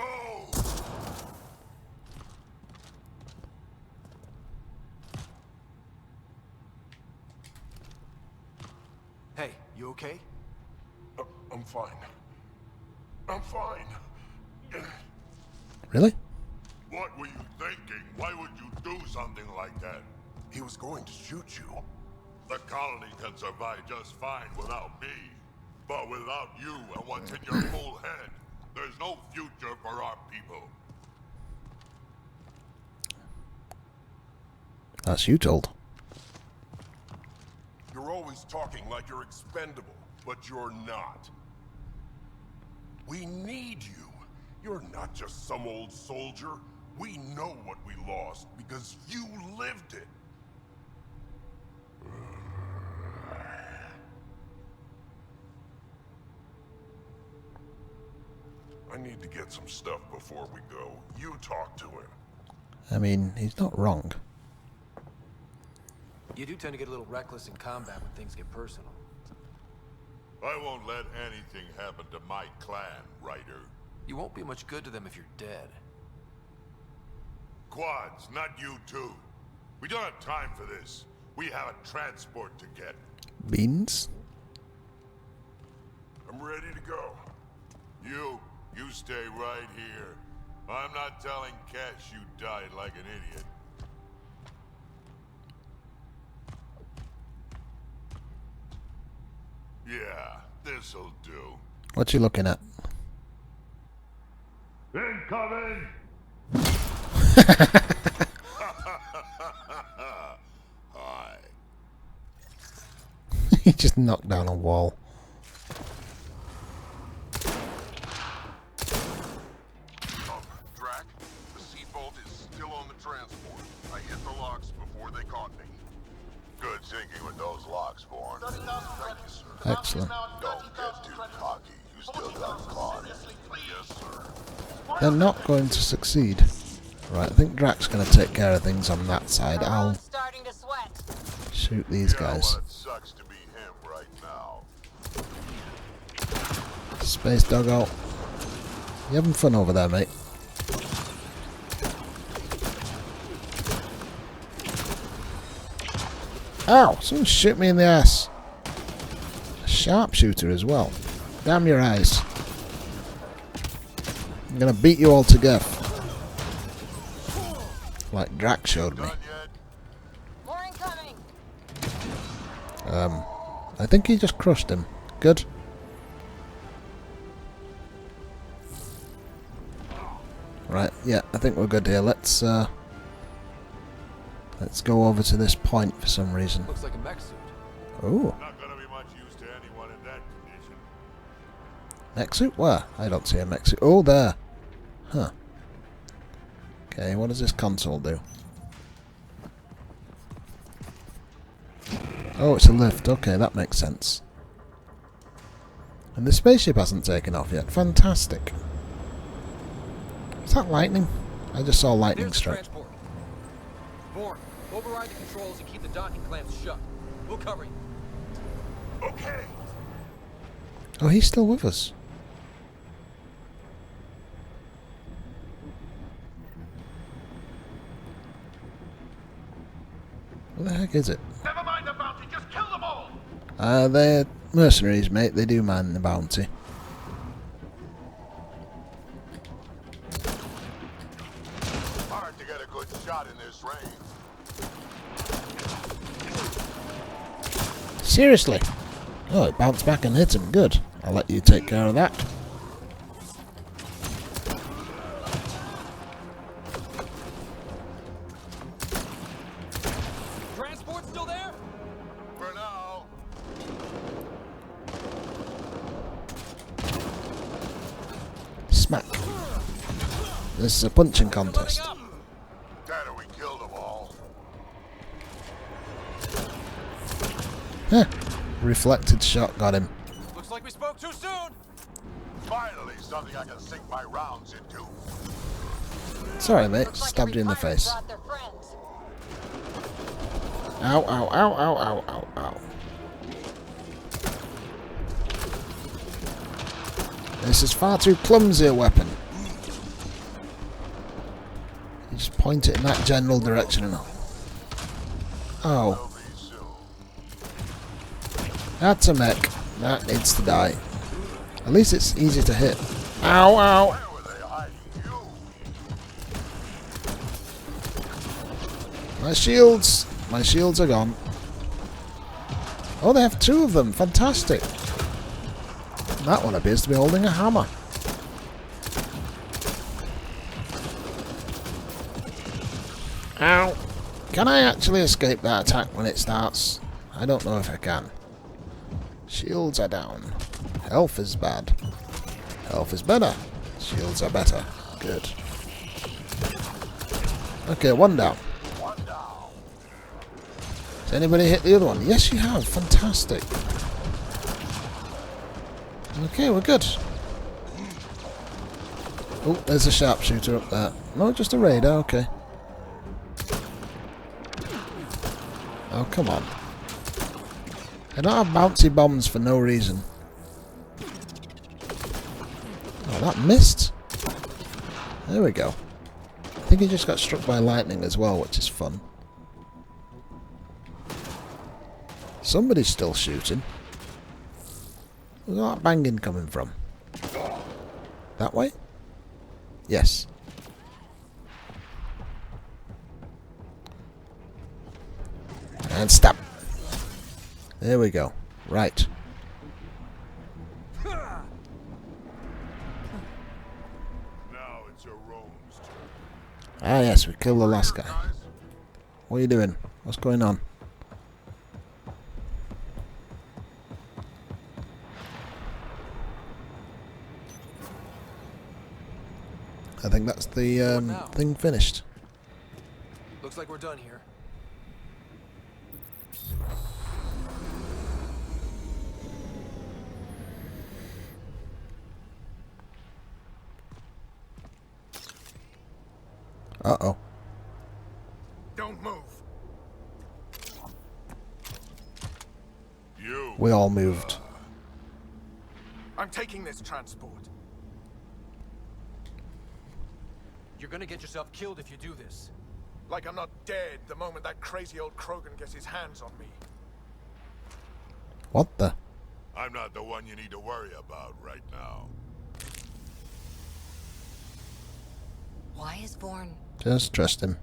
S8: Hey, you okay?
S6: I'm fine. I'm fine.
S1: Really?
S6: What were you thinking? Why would you do something like that?
S11: He was going to shoot you.
S6: The colony can survive just fine without me. But without you and what's in your full head, there's no future for our people.
S1: That's you told.
S11: You're always talking like you're expendable, but you're not. We need you. You're not just some old soldier. We know what we lost because you lived it. I need to get some stuff before we go. You talk to him.
S1: I mean, he's not wrong.
S8: You do tend to get a little reckless in combat when things get personal.
S6: I won't let anything happen to my clan, Ryder.
S8: You won't be much good to them if you're dead.
S6: Quads, not you too. We don't have time for this. We have a transport to get.
S1: Beans?
S6: I'm ready to go. You stay right here. I'm not telling Cash you died like an idiot. Yeah, this'll do.
S1: What you looking at?
S6: Incoming! Hi.
S1: He just knocked down a wall.
S11: Drack, the seat bolt is still on the transport. I hit the locks before they caught me.
S6: Good thinking with those locks, Bourne.
S11: Thank you, sir.
S1: Excellent.
S6: Don't get too cocky. You still got caught.
S11: Yes, sir.
S1: They're not going to succeed. Right, I think Drack's going to take care of things on that side. I'll
S3: Starting to sweat.
S1: shoot these
S6: Yeah,
S1: guys.
S6: well, it sucks to be him right now.
S1: Space doggo. You having fun over there, mate? Ow! Someone shoot me in the ass. A sharpshooter as well. Damn your eyes. I'm gonna beat you all to death. Like Drack showed me.
S7: More incoming.
S1: I think he just crushed him. Good. Right, yeah, I think we're good here. Let's go over to this point for some reason.
S8: Looks like a mech suit.
S1: Ooh.
S6: Not gonna be much use to anyone in that condition.
S1: Mech suit? Where? I don't see a mech suit. Oh, there. Huh. Okay, what does this console do? Oh, it's a lift. Okay, that makes sense. And the spaceship hasn't taken off yet. Fantastic. Is that lightning? I just saw lightning
S8: There's the
S1: strike.
S8: transport. Bourne, override the controls and keep the docking clamps shut. We'll cover you.
S11: Okay.
S1: Oh, he's still with us. What the heck is it?
S11: Never mind the bounty, just kill them all!
S1: They're mercenaries, mate. They do mind the bounty.
S6: Hard to get a good shot in this range.
S1: Seriously? Oh, it bounced back and hit him. Good. I'll let you take care of that.
S8: Transport still there?
S6: For now.
S1: Smack. This is a punching contest.
S6: Better we kill them all.
S1: Huh. Reflected shot got him.
S8: Looks like we spoke too soon.
S6: Finally, something I can sink my rounds into.
S1: Sorry, mate. Stabbed you in the face. Ow, ow, ow, ow, ow, ow, ow. This is far too clumsy a weapon. You just point it in that general direction and all. Oh. That's a mech. That needs to die. At least it's easy to hit. Ow, ow. My shields. My shields are gone. Oh, they have two of them. Fantastic. That one appears to be holding a hammer. Ow. Can I actually escape that attack when it starts? I don't know if I can. Shields are down. Health is bad. Health is better. Shields are better. Good. Okay, one down. Has anybody hit the other one? Yes, you have. Fantastic. Okay, we're good. Oh, there's a sharpshooter up there. No, just a radar. Okay. Oh, come on. I don't have bouncy bombs for no reason. Oh, that missed. There we go. I think he just got struck by lightning as well, which is fun. Somebody's still shooting. Where's that banging coming from? That way? Yes. And stab. There we go. Right.
S6: Now it's your Rome's turn.
S1: Ah, yes, we killed the last guy. What are you doing? What's going on? I think that's the thing finished.
S8: Looks like we're done here.
S1: Uh-oh.
S11: Don't move.
S6: You.
S1: We all moved.
S11: I'm
S12: taking this transport.
S8: You're gonna get yourself killed if you do this.
S12: Like I'm not dead the moment that crazy old Krogan gets his hands on me.
S1: What the?
S6: I'm not the one you need to worry about right now.
S3: Why is Bourne?
S1: Just trust him.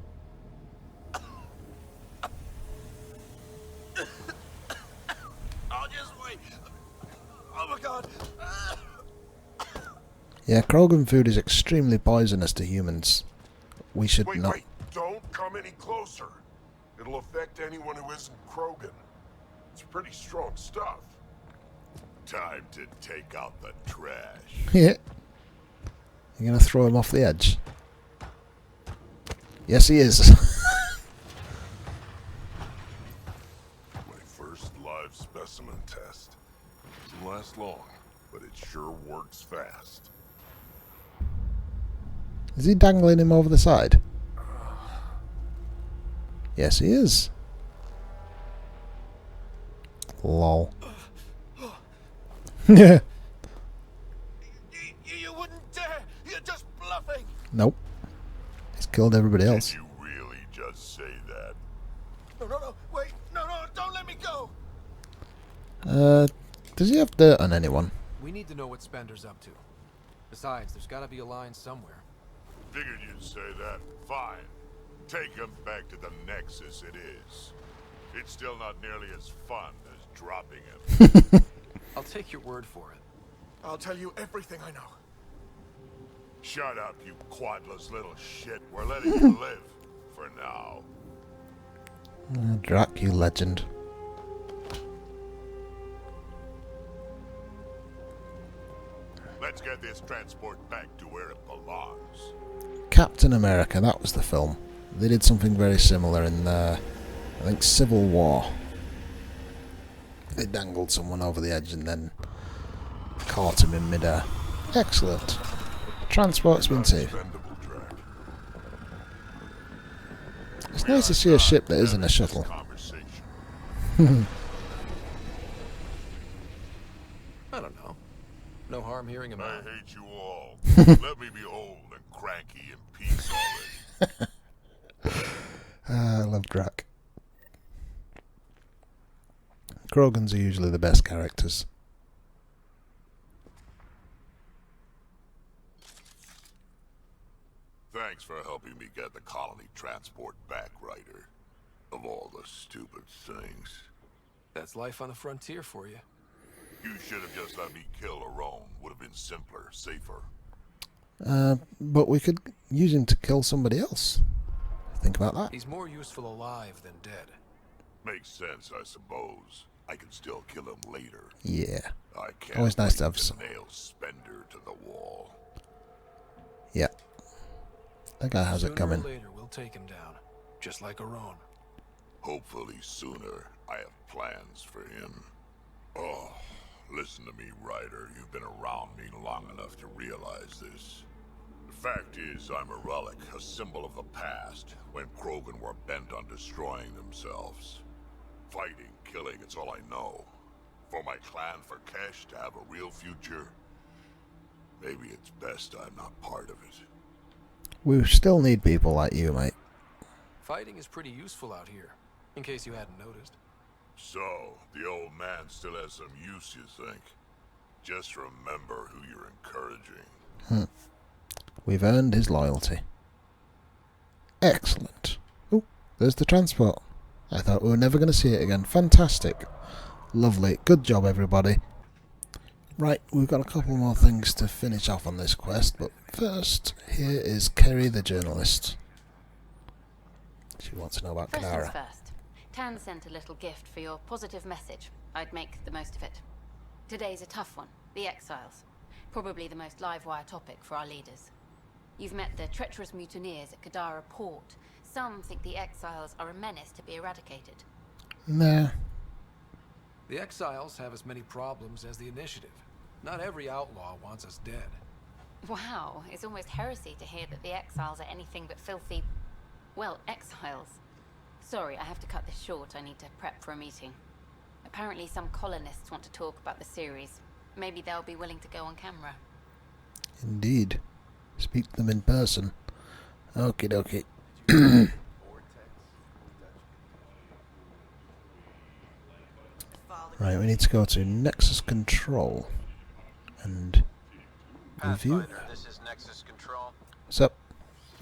S12: I'll just wait. Oh my god.
S1: Yeah, Krogan food is extremely poisonous to humans. We should
S11: Wait,
S1: not.
S11: wait, don't come any closer. It'll affect anyone who isn't Krogan. It's pretty strong stuff.
S6: Time to take out the trash.
S1: Yeah. You're gonna throw him off the edge? Yes, he is.
S11: My first live specimen test. Doesn't last long, but it sure works fast.
S1: Is he dangling him over the side? Yes, he is. Lol. Yeah.
S12: You wouldn't dare. You're just bluffing.
S1: Nope. He's killed everybody else.
S6: Did you really just say that?
S12: No, wait, no, don't let me go.
S1: Does he have dirt on anyone?
S8: We need to know what Spender's up to. Besides, there's gotta be a line somewhere.
S6: Figured you'd say that. Fine. Take him back to the Nexus it is. It's still not nearly as fun as dropping him.
S8: I'll take your word for it.
S12: I'll tell you everything I know.
S6: Shut up, you quadless little shit. We're letting you live. For now.
S1: Drack, you legend.
S6: Let's get this transport back to where it belongs.
S1: Captain America, that was the film. They did something very similar in, I think, Civil War. They dangled someone over the edge and then caught him in midair. Excellent. Transport's been saved. It's nice to see a ship that isn't a shuttle.
S8: I don't know. No harm hearing him
S6: I
S8: out.
S6: hate you all. Let me be old and cranky in peace already.
S1: I love Drack. Krogans are usually the best characters.
S6: Thanks for helping me get the colony transport back, Ryder. Of all the stupid things.
S8: That's life on the frontier for you.
S6: You should have just let me kill Arone. Would have been simpler, safer.
S1: But we could use him to kill somebody else. Think about that.
S8: He's more useful alive than dead.
S6: Makes sense, I suppose. I can still kill him later.
S1: Yeah.
S6: I can't
S1: Always nice to
S6: wait
S1: have some.
S6: nail Spender to the wall.
S1: Yeah. That guy has it coming.
S8: Sooner or later, we'll take him down. Just like Arone.
S6: Hopefully sooner. I have plans for him. Oh, listen to me, Ryder. You've been around me long enough to realize this. The fact is, I'm a relic, a symbol of the past, when Krogan were bent on destroying themselves. Fighting, killing, it's all I know. For my clan, for Kesh to have a real future, maybe it's best I'm not part of it.
S1: We still need people like you, mate.
S8: Fighting is pretty useful out here, in case you hadn't noticed.
S6: So, the old man still has some use, you think? Just remember who you're encouraging.
S1: We've earned his loyalty. Excellent. Oh, there's the transport. I thought we were never going to see it again. Fantastic. Lovely. Good job, everybody. Right, we've got a couple more things to finish off on this quest, but first, here is Kerry the journalist. She wants to know about
S13: First things
S1: Kadara.
S13: first. Tan sent a little gift for your positive message. I'd make the most of it. Today's a tough one. The Exiles. Probably the most live-wire topic for our leaders. You've met the treacherous mutineers at Kadara Port. Some think the Exiles are a menace to be eradicated.
S1: Nah.
S8: The Exiles have as many problems as the Initiative. Not every outlaw wants us dead.
S13: Wow, it's almost heresy to hear that the Exiles are anything but filthy... well, exiles. Sorry, I have to cut this short. I need to prep for a meeting. Apparently some colonists want to talk about the series. Maybe they'll be willing to go on camera.
S1: Indeed. Speak to them in person. Okie dokie. Right, we need to go to Nexus Control and review.
S14: Pathfinder, this is Nexus Control.
S1: What's up?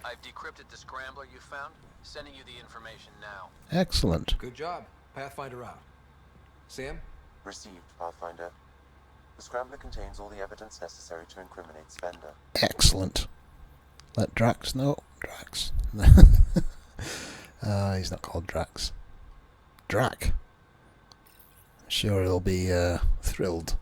S14: I've decrypted the scrambler you found. Sending you the information now.
S1: Excellent.
S8: Good job. Pathfinder out. Sam?
S4: Received, Pathfinder. The scrambler contains all the evidence necessary to incriminate Spender.
S1: Excellent. Let Drax know. Drax. He's not called Drax. Drack. I'm sure he'll be thrilled.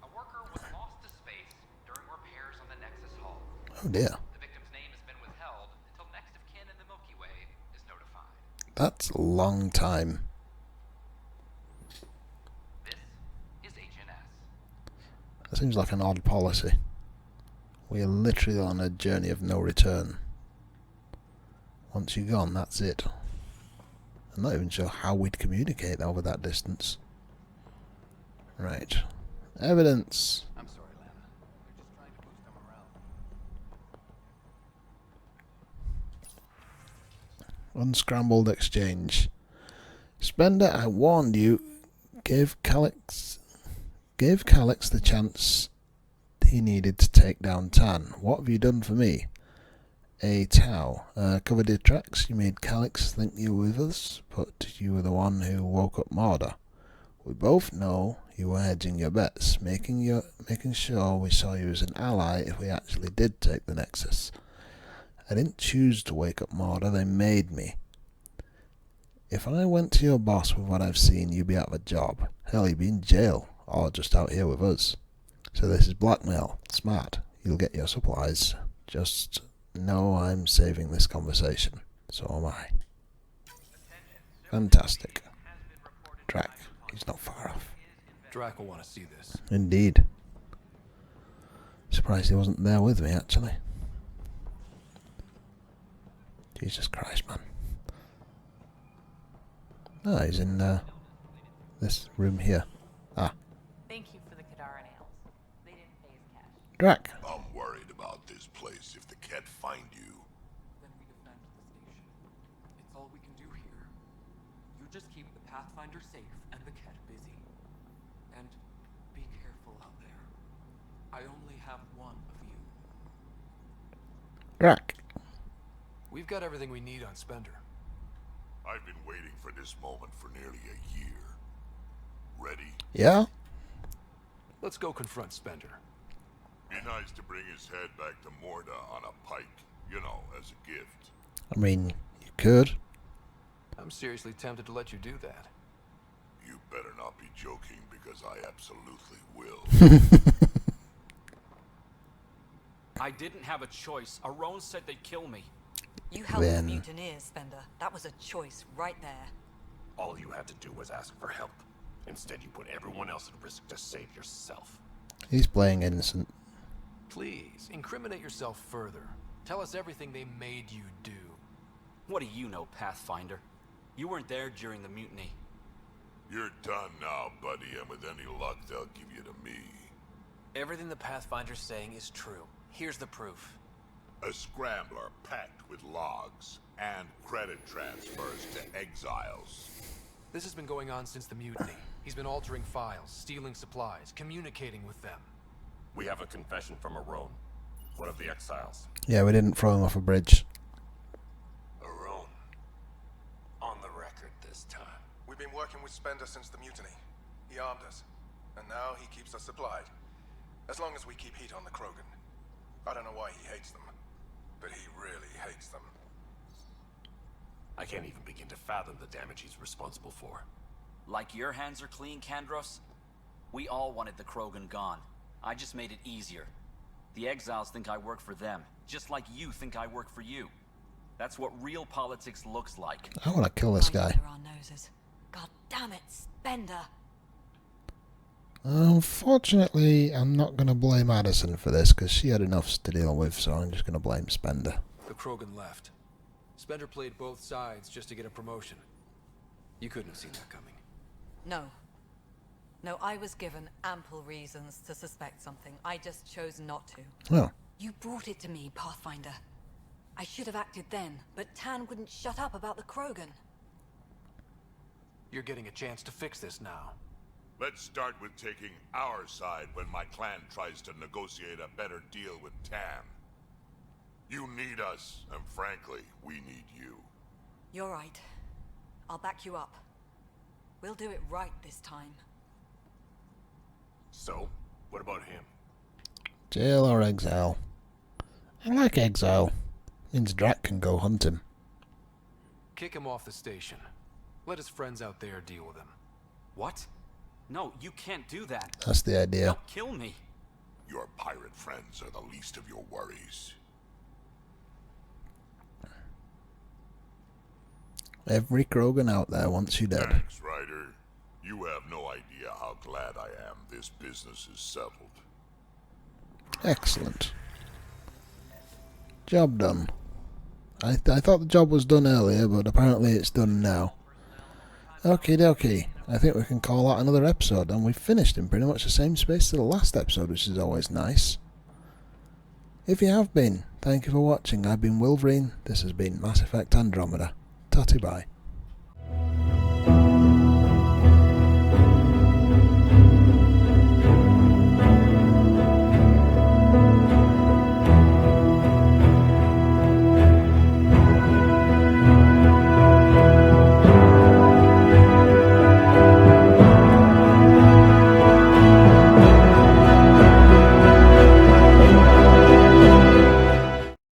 S10: A worker was lost to space during repairs on the Nexus hull.
S1: Oh dear.
S10: The victim's name has been withheld until next of kin in the Milky Way is notified.
S1: That's a long time.
S10: This is HNS.
S1: That seems like an odd policy. We are literally on a journey of no return. Once you're gone, that's it. I'm not even sure how we'd communicate over that distance. Right. Evidence.
S10: I'm sorry, Lana. We're just trying to boost them morale.
S1: Unscrambled exchange. Spender, I warned you. Gave Calyx the chance he needed to take down Tan. What have you done for me? A Tau. Covered your tracks. You made Calyx think you were with us, but you were the one who woke up Marder. We both know you were hedging your bets, making sure we saw you as an ally if we actually did take the Nexus. I didn't choose to wake up Marder, they made me. If I went to your boss with what I've seen, you'd be out of a job. Hell, you'd be in jail, or just out here with us. So this is blackmail. Smart. You'll get your supplies. Just know I'm saving this conversation. So am I. Fantastic. Drack. He's not far off.
S8: Drack will want to see this.
S1: Indeed. Surprised he wasn't there with me, actually. Jesus Christ, man. Ah, he's in this room here. Ah.
S3: Thank you for the Kadara nails. They didn't pay his cash.
S1: Drack.
S6: I'm worried about this place if the Ket find you.
S15: Then we defend the station. It's all we can do here. You just keep the Pathfinder safe and the Ket busy. And be careful out there. I only have one of you.
S1: Drack.
S8: We've got everything we need on Spender.
S6: I've been waiting for this moment for nearly a year. Ready?
S1: Yeah?
S8: Let's go confront Spender.
S6: Be nice to bring his head back to Morda on a pike, you know, as a gift.
S1: I mean, you could.
S8: I'm seriously tempted to let you do that.
S6: You better not be joking, because I absolutely will.
S9: I didn't have a choice. Aron said they'd kill me.
S3: You helped the mutineers, Spender. That was a choice right there.
S12: All you had to do was ask for help. Instead, you put everyone else at risk to save yourself.
S1: He's playing innocent.
S8: Please, incriminate yourself further. Tell us everything they made you do.
S9: What do you know, Pathfinder? You weren't there during the mutiny.
S6: You're done now, buddy, and with any luck, they'll give you to me.
S14: Everything the Pathfinder's saying is true. Here's the proof.
S6: A scrambler packed with logs and credit transfers to exiles.
S8: This has been going on since the mutiny. He's been altering files, stealing supplies, communicating with them.
S12: We have a confession from Aron, one of the exiles.
S1: Yeah, we didn't throw him off a bridge.
S12: Aron. On the record this time.
S16: We've been working with Spender since the mutiny. He armed us, and now he keeps us supplied. As long as we keep heat on the Krogan. I don't know why he hates them, but he really hates them.
S12: I can't even begin to fathom the damage he's responsible for.
S9: Like your hands are clean, Kandros? We all wanted the Krogan gone. I just made it easier. The exiles think I work for them, just like you think I work for you. That's what real politics looks like.
S1: I want to kill this guy.
S3: Our noses. God damn it, Spender.
S1: Unfortunately, I'm not going to blame Addison for this, because she had enough to deal with, so I'm just going to blame Spender.
S8: The Krogan left. Spender played both sides just to get a promotion. You couldn't have seen that coming.
S3: No. No, I was given ample reasons to suspect something. I just chose not to.
S1: Oh.
S3: You brought it to me, Pathfinder. I should have acted then, but Tan wouldn't shut up about the Krogan.
S8: You're getting a chance to fix this now.
S6: Let's start with taking our side when my clan tries to negotiate a better deal with Tan. You need us, and frankly, we need you.
S3: You're right. I'll back you up. We'll do it right this time.
S12: So, what about him?
S1: Jail or exile? I like exile. Means Drack can go hunt him.
S8: Kick him off the station. Let his friends out there deal with him.
S9: What? No, you can't do that.
S1: That's the idea.
S9: Don't kill me.
S6: Your pirate friends are the least of your worries.
S1: Every Krogan out there wants you dead.
S6: Thanks, Ryder. You have no idea how glad I am this business is settled.
S1: Excellent. Job done. I thought the job was done earlier, but apparently it's done now. Okie dokie. I think we can call that another episode, and we've finished in pretty much the same space to the last episode, which is always nice. If you have been, thank you for watching. I've been Wolverine. This has been Mass Effect Andromeda. Tatty bye.